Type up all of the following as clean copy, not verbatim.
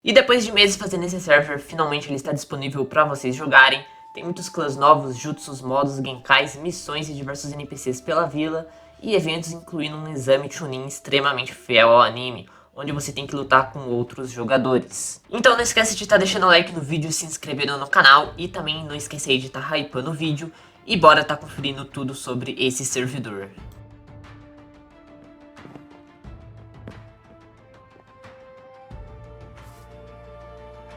E depois de meses fazendo esse server, finalmente ele está disponível para vocês jogarem. Tem muitos clãs novos, jutsus, modos, genkais, missões e diversos NPCs pela vila. E eventos incluindo um exame Chunin extremamente fiel ao anime, onde você tem que lutar com outros jogadores. Então não esquece de estar deixando o like no vídeo, se inscrevendo no canal e também não esqueça aí de estar hypando o vídeo. E bora estar conferindo tudo sobre esse servidor.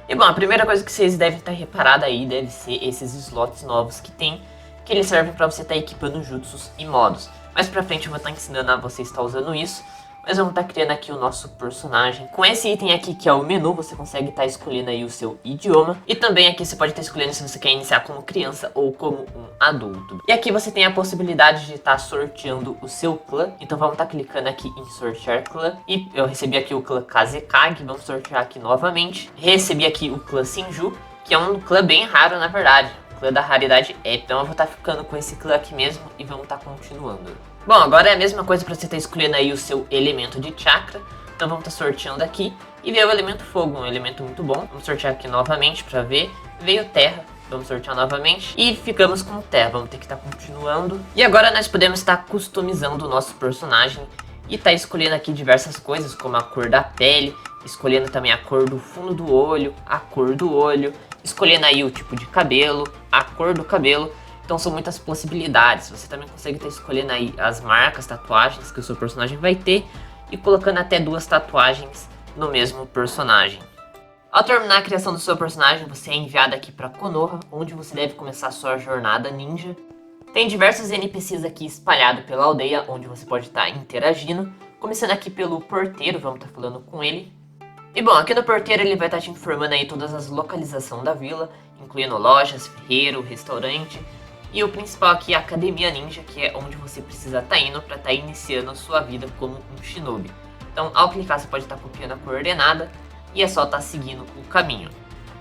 E bom, a primeira coisa que vocês devem estar reparado aí deve ser esses slots novos que tem, que eles servem para você estar equipando jutsus e modos. Mais pra frente eu vou estar ensinando a você estar usando isso, mas vamos estar criando aqui o nosso personagem. Com esse item aqui que é o menu, você consegue estar escolhendo aí o seu idioma. E também aqui você pode estar escolhendo se você quer iniciar como criança ou como um adulto. E aqui você tem a possibilidade de estar sorteando o seu clã. Então vamos estar clicando aqui em sortear clã. E eu recebi aqui o clã Kazekage, vamos sortear aqui novamente. Recebi aqui o clã Shinju, que é um clã bem raro na verdade. Clã da raridade é, então eu vou estar ficando com esse clã aqui mesmo e vamos estar continuando. Bom, agora é a mesma coisa para você estar escolhendo aí o seu elemento de chakra. Então vamos estar sorteando aqui e veio o elemento fogo, um elemento muito bom. Vamos sortear aqui novamente para ver. Veio terra, vamos sortear novamente e ficamos com terra, vamos ter que estar continuando. E agora nós podemos estar customizando o nosso personagem e estar escolhendo aqui diversas coisas como a cor da pele, escolhendo também a cor do fundo do olho, a cor do olho, escolhendo aí o tipo de cabelo, a cor do cabelo. Então são muitas possibilidades. Você também consegue estar escolhendo aí as marcas, tatuagens que o seu personagem vai ter e colocando até 2 tatuagens no mesmo personagem. Ao terminar a criação do seu personagem, você é enviado aqui para Konoha, onde você deve começar a sua jornada ninja. Tem diversos NPCs aqui espalhados pela aldeia, onde você pode estar interagindo. Começando aqui pelo porteiro, vamos estar falando com ele. E bom, aqui no porteiro ele vai estar te informando aí todas as localizações da vila, incluindo lojas, ferreiro, restaurante. E o principal aqui é a Academia Ninja, que é onde você precisa estar indo para estar iniciando a sua vida como um shinobi. Então ao clicar você pode estar copiando a coordenada e é só estar seguindo o caminho.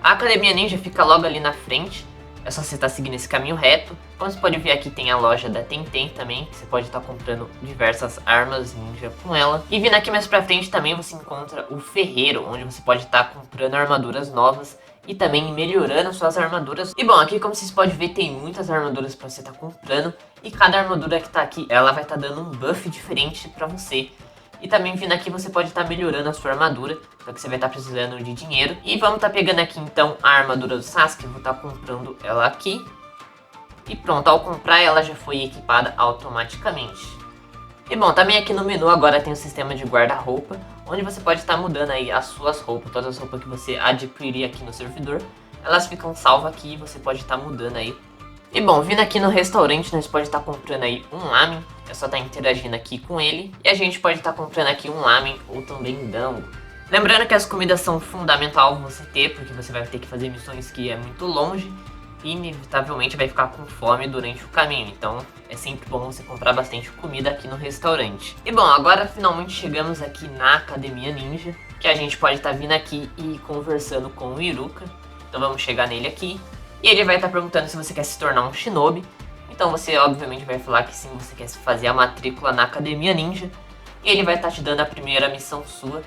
A Academia Ninja fica logo ali na frente, é só você estar seguindo esse caminho reto. Como você pode ver aqui tem a loja da Tenten também, que você pode estar comprando diversas armas ninja com ela. E vindo aqui mais pra frente também você encontra o ferreiro, onde você pode estar comprando armaduras novas e também melhorando suas armaduras. E bom, aqui como vocês podem ver tem muitas armaduras para você estar comprando. E cada armadura que tá aqui, ela vai estar dando um buff diferente para você. E também vindo aqui você pode estar melhorando a sua armadura, só que você vai estar precisando de dinheiro. E vamos estar pegando aqui então a armadura do Sasuke, vou estar comprando ela aqui. E pronto, ao comprar ela já foi equipada automaticamente. E bom, também aqui no menu agora tem o sistema de guarda-roupa, onde você pode estar mudando aí as suas roupas, todas as roupas que você adquirir aqui no servidor, elas ficam salvas aqui e você pode estar mudando aí. E bom, vindo aqui no restaurante, nós pode estar comprando aí um lamen, é só estar interagindo aqui com ele, e a gente pode estar comprando aqui um lamen ou também dango. Lembrando que as comidas são fundamental você ter, porque você vai ter que fazer missões que é muito longe, e inevitavelmente vai ficar com fome durante o caminho, então é sempre bom você comprar bastante comida aqui no restaurante. E bom, agora finalmente chegamos aqui na Academia Ninja, que a gente pode estar vindo aqui e conversando com o Iruka. Então vamos chegar nele aqui, e ele vai estar perguntando se você quer se tornar um shinobi. Então você obviamente vai falar que sim, você quer fazer a matrícula na Academia Ninja, e ele vai estar te dando a primeira missão sua,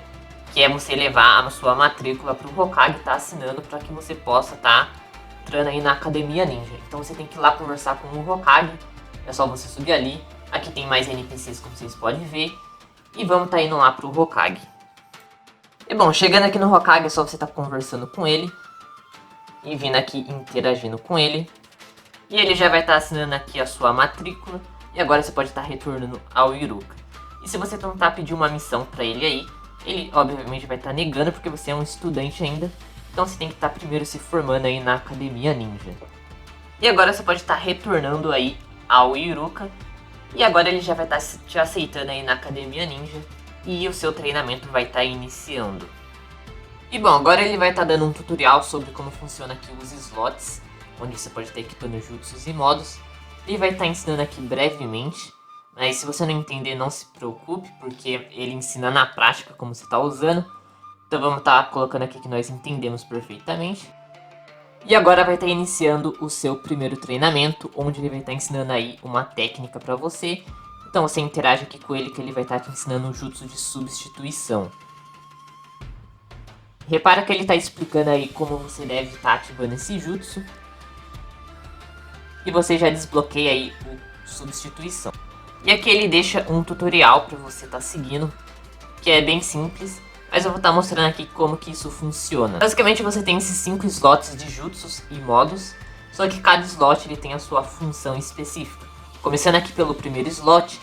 que é você levar a sua matrícula para o Hokage estar assinando para que você possa estar entrando aí na Academia Ninja. Então você tem que ir lá conversar com o Hokage, é só você subir ali. Aqui tem mais NPCs como vocês podem ver, e vamos estar indo lá pro Hokage. E bom, chegando aqui no Hokage é só você estar conversando com ele, e vindo aqui interagindo com ele. E ele já vai estar assinando aqui a sua matrícula, e agora você pode estar retornando ao Iruka. E se você tentar pedir uma missão para ele aí, ele obviamente vai estar negando porque você é um estudante ainda. Então você tem que estar primeiro se formando aí na Academia Ninja. E agora você pode estar retornando aí ao Iruka. E agora ele já vai estar te aceitando aí na Academia Ninja. E o seu treinamento vai estar iniciando. E bom, agora ele vai estar dando um tutorial sobre como funciona aqui os slots, onde você pode estar equipando jutsus e modos. Ele vai estar ensinando aqui brevemente. Mas se você não entender, não se preocupe, porque ele ensina na prática como você está usando. Então vamos estar colocando aqui que nós entendemos perfeitamente. E agora vai estar iniciando o seu primeiro treinamento, onde ele vai estar ensinando aí uma técnica para você. Então você interage aqui com ele que ele vai estar te ensinando um jutsu de substituição. Repara que ele tá explicando aí como você deve estar ativando esse jutsu. E você já desbloqueia aí o substituição. E aqui ele deixa um tutorial para você estar seguindo, que é bem simples, mas eu vou estar mostrando aqui como que isso funciona. Basicamente você tem esses 5 slots de jutsus e modos, só que cada slot ele tem a sua função específica. Começando aqui pelo primeiro slot,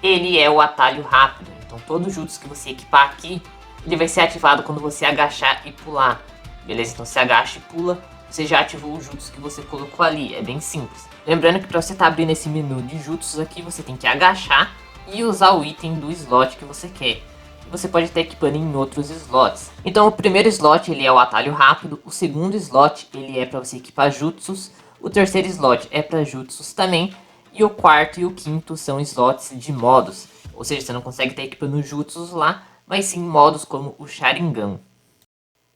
ele é o atalho rápido, então todo jutsu que você equipar aqui, ele vai ser ativado quando você agachar e pular. Beleza? Então você agacha e pula, você já ativou o jutsu que você colocou ali, é bem simples. Lembrando que para você estar abrindo esse menu de jutsus aqui, você tem que agachar e usar o item do slot que você quer. Você pode estar equipando em outros slots. Então o primeiro slot ele é o atalho rápido, o segundo slot ele é para você equipar jutsus, o terceiro slot é para jutsus também, e o quarto e o quinto são slots de modos. Ou seja, você não consegue estar equipando jutsus lá, mas sim modos como o Sharingan.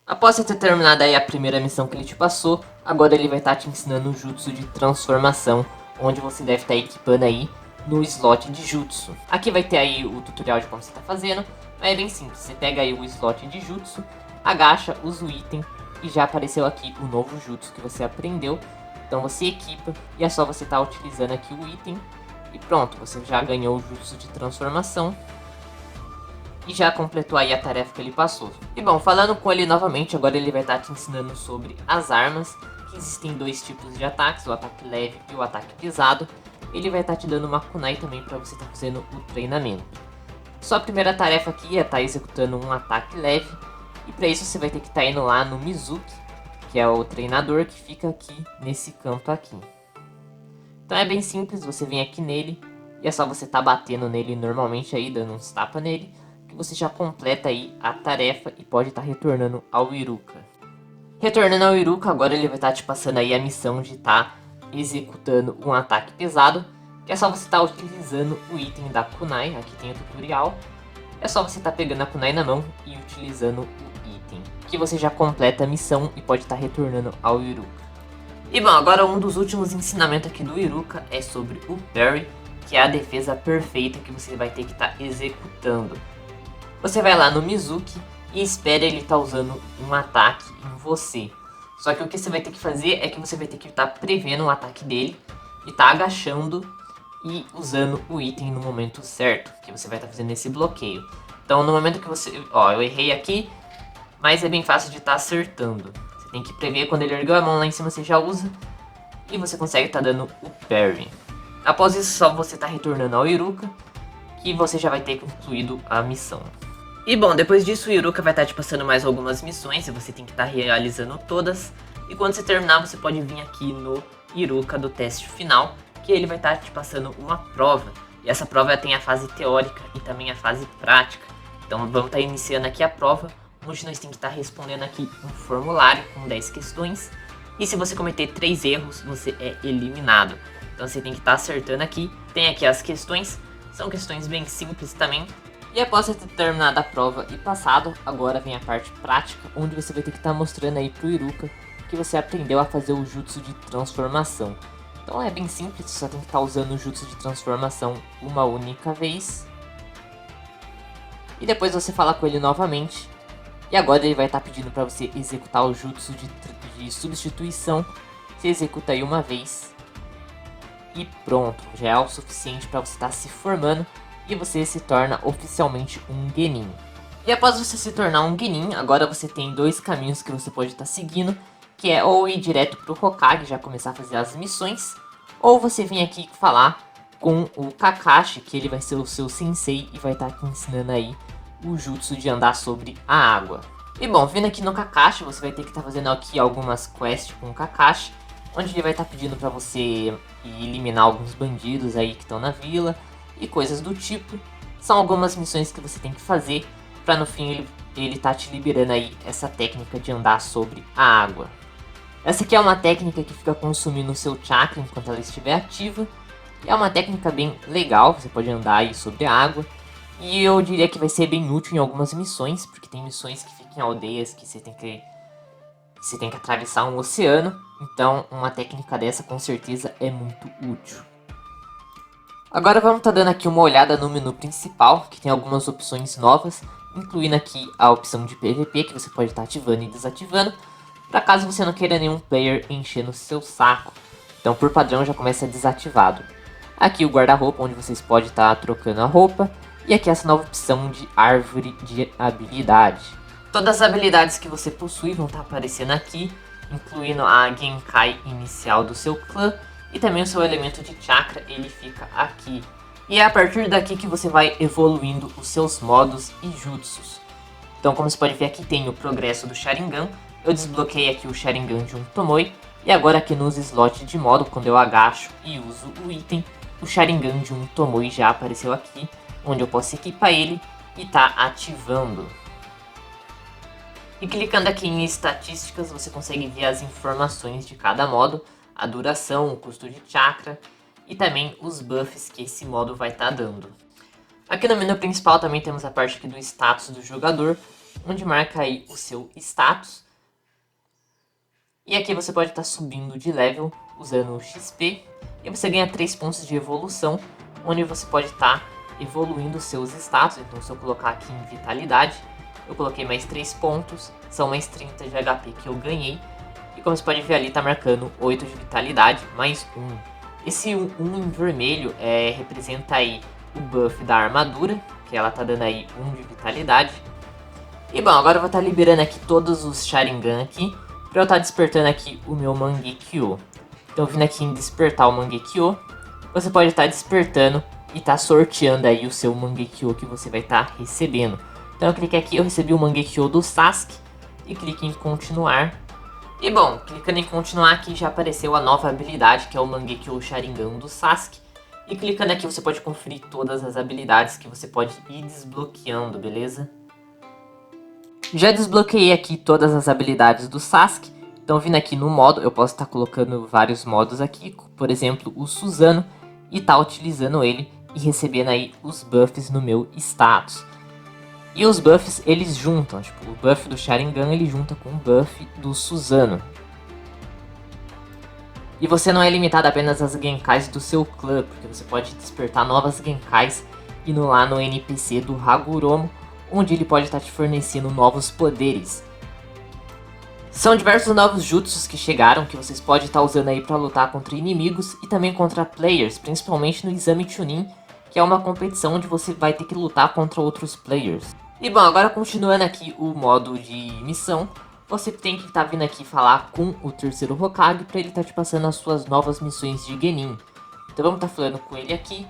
Após você ter terminado aí a primeira missão que ele te passou, agora ele vai estar te ensinando o jutsu de transformação, onde você deve estar equipando aí no slot de jutsu. Aqui vai ter aí o tutorial de como você está fazendo, mas é bem simples. Você pega aí o slot de jutsu, agacha, usa o item e já apareceu aqui o novo jutsu que você aprendeu. Então você equipa e é só você estar utilizando aqui o item e pronto, você já ganhou o jutsu de transformação. E já completou aí a tarefa que ele passou. E bom, falando com ele novamente, agora ele vai estar te ensinando sobre as armas. Que existem dois tipos de ataques, o ataque leve e o ataque pesado. Ele vai estar te dando uma kunai também para você estar fazendo o treinamento. Sua primeira tarefa aqui é estar executando um ataque leve. E para isso você vai ter que estar indo lá no Mizuki, que é o treinador que fica aqui nesse canto aqui. Então é bem simples, você vem aqui nele e é só você estar batendo nele normalmente aí, dando uns tapas nele. Você já completa aí a tarefa e pode estar retornando ao Iruka. Retornando ao Iruka, agora ele vai estar te passando aí a missão de estar executando um ataque pesado, que é só você estar utilizando o item da kunai, aqui tem o tutorial. É só você estar pegando a kunai na mão e utilizando o item, que você já completa a missão e pode estar retornando ao Iruka. E bom, agora um dos últimos ensinamentos aqui do Iruka é sobre o parry, que é a defesa perfeita que você vai ter que estar executando. Você vai lá no Mizuki e espera ele estar usando um ataque em você. Só que o que você vai ter que fazer é que você vai ter que estar prevendo o ataque dele e estar agachando e usando o item no momento certo, que você vai estar fazendo esse bloqueio. Então no momento que você... Ó, eu errei aqui, mas é bem fácil de estar acertando. Você tem que prever quando ele ergueu a mão lá em cima, você já usa e você consegue estar dando o parry. Após isso, só você estar retornando ao Iruka, que você já vai ter concluído a missão. E bom, depois disso o Iruka vai estar te passando mais algumas missões e você tem que estar realizando todas. E quando você terminar, você pode vir aqui no Iruka do teste final, que ele vai estar te passando uma prova. E essa prova tem a fase teórica e também a fase prática. Então vamos estar iniciando aqui a prova, onde nós temos que estar respondendo aqui um formulário com 10 questões. E se você cometer 3 erros, você é eliminado. Então você tem que estar acertando aqui. Tem aqui as questões, são questões bem simples também. E após você ter terminado a prova e passado, agora vem a parte prática, onde você vai ter que estar mostrando aí pro Iruka que você aprendeu a fazer o jutsu de transformação. Então é bem simples, você só tem que estar usando o jutsu de transformação uma única vez. E depois você fala com ele novamente. E agora ele vai estar pedindo para você executar o jutsu de substituição. Você executa aí uma vez. E pronto, já é o suficiente para você estar se formando. E você se torna oficialmente um Genin. E após você se tornar um Genin, agora você tem 2 caminhos que você pode estar seguindo, que é ou ir direto pro Hokage, já começar a fazer as missões, ou você vem aqui falar com o Kakashi, que ele vai ser o seu sensei e vai estar te ensinando aí o jutsu de andar sobre a água. E bom, vindo aqui no Kakashi, você vai ter que estar fazendo aqui algumas quests com o Kakashi, onde ele vai estar pedindo para você eliminar alguns bandidos aí que estão na vila, e coisas do tipo. São algumas missões que você tem que fazer para no fim ele tá te liberando aí essa técnica de andar sobre a água. Essa aqui é uma técnica que fica consumindo o seu chakra enquanto ela estiver ativa. E é uma técnica bem legal, você pode andar aí sobre a água. E eu diria que vai ser bem útil em algumas missões, porque tem missões que ficam em aldeias que você tem que atravessar um oceano. Então uma técnica dessa com certeza é muito útil. Agora vamos estar dando aqui uma olhada no menu principal, que tem algumas opções novas. incluindo aqui a opção de PVP, que você pode estar ativando e desativando, para caso você não queira nenhum player enchendo o seu saco. Então por padrão já começa desativado. Aqui o guarda-roupa, onde vocês podem estar trocando a roupa, e aqui essa nova opção de árvore de habilidade. Todas as habilidades que você possui vão estar aparecendo aqui, incluindo a Genkai inicial do seu clã, e também o seu elemento de chakra, ele fica aqui. E é a partir daqui que você vai evoluindo os seus modos e jutsus. Então como você pode ver aqui tem o progresso do Sharingan, eu desbloqueei aqui o Sharingan de um Tomoe, e agora aqui nos slots de modo, quando eu agacho e uso o item, o Sharingan de um Tomoe já apareceu aqui, onde eu posso equipar ele e tá ativando. E clicando aqui em estatísticas, você consegue ver as informações de cada modo, a duração, o custo de chakra e também os buffs que esse modo vai estar dando. Aqui no menu principal também temos a parte aqui do status do jogador, onde marca aí o seu status. E aqui você pode estar subindo de level usando o XP, e você ganha 3 pontos de evolução, onde você pode estar evoluindo seus status. Então se eu colocar aqui em vitalidade, eu coloquei mais 3 pontos, são mais 30 de HP que eu ganhei. E como você pode ver ali, tá marcando 8 de vitalidade, mais 1. Esse 1 em vermelho representa aí o buff da armadura, que ela tá dando aí 1 de vitalidade. E bom, agora eu vou estar liberando aqui todos os Sharingan aqui, pra eu estar despertando aqui o meu Mangekyo. Então vindo aqui em despertar o Mangekyo, você pode estar despertando e tá sorteando aí o seu Mangekyo que você vai estar recebendo. Então eu cliquei aqui, eu recebi o Mangekyo do Sasuke e clique em continuar. E bom, clicando em continuar aqui já apareceu a nova habilidade, que é o Mangekyo Sharingan do Sasuke. E clicando aqui você pode conferir todas as habilidades que você pode ir desbloqueando, beleza? Já desbloqueei aqui todas as habilidades do Sasuke. Então vindo aqui no modo, eu posso estar colocando vários modos aqui, por exemplo o Susanoo, e tá utilizando ele e recebendo aí os buffs no meu status. E os buffs eles juntam, tipo, o buff do Sharingan ele junta com o buff do Susanoo. E você não é limitado apenas às Genkais do seu clã, porque você pode despertar novas Genkais indo lá no NPC do Hagoromo, onde ele pode estar te fornecendo novos poderes. São diversos novos jutsus que chegaram, que vocês podem estar usando aí para lutar contra inimigos e também contra players, principalmente no Exame Chunin, que é uma competição onde você vai ter que lutar contra outros players. E bom, agora continuando aqui o modo de missão, você tem que estar vindo aqui falar com o terceiro Hokage para ele estar te passando as suas novas missões de Genin. Então vamos estar falando com ele aqui,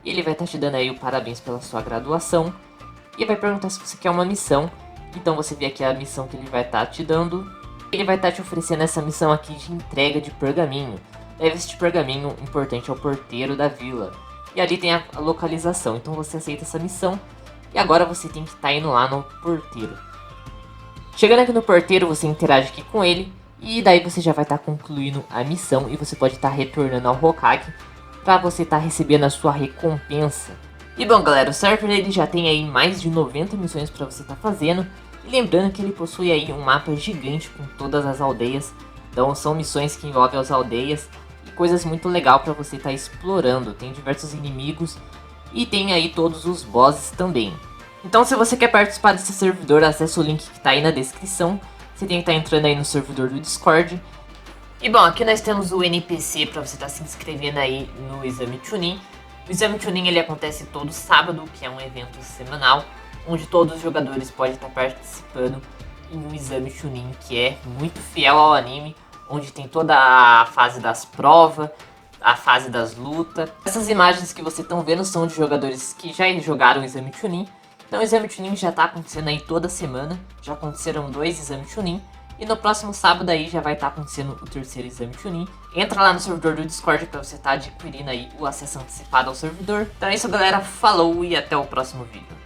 e ele vai estar te dando aí o parabéns pela sua graduação, e vai perguntar se você quer uma missão. Então você vê aqui a missão que ele vai estar te dando. Ele vai estar te oferecendo essa missão aqui de entrega de pergaminho. Leve este pergaminho importante ao porteiro da vila. E ali tem a localização, então você aceita essa missão. E agora você tem que estar indo lá no porteiro. Chegando aqui no porteiro, você interage aqui com ele. E daí você já vai estar concluindo a missão. E você pode estar retornando ao Hokage para você estar recebendo a sua recompensa. E bom galera, o server ele já tem aí mais de 90 missões para você estar fazendo. E lembrando que ele possui aí um mapa gigante com todas as aldeias. Então são missões que envolvem as aldeias e coisas muito legais para você estar explorando. Tem diversos inimigos e tem aí todos os bosses também. Então se você quer participar desse servidor, acesse o link que está aí na descrição. Você tem que estar entrando aí no servidor do Discord. E bom, aqui nós temos o NPC para você estar se inscrevendo aí no Exame Chunin. O Exame Chunin ele acontece todo sábado, que é um evento semanal, onde todos os jogadores podem estar participando em um Exame Chunin que é muito fiel ao anime, onde tem toda a fase das provas, a fase das lutas. Essas imagens que vocês estão vendo são de jogadores que já jogaram o Exame Chunin. Então o Exame Chunin já está acontecendo aí toda semana, já aconteceram 2 Exames Chunin. E no próximo sábado aí já vai estar acontecendo o terceiro Exame Chunin. Entra lá no servidor do Discord para você estar adquirindo aí o acesso antecipado ao servidor. Então é isso galera, falou e até o próximo vídeo.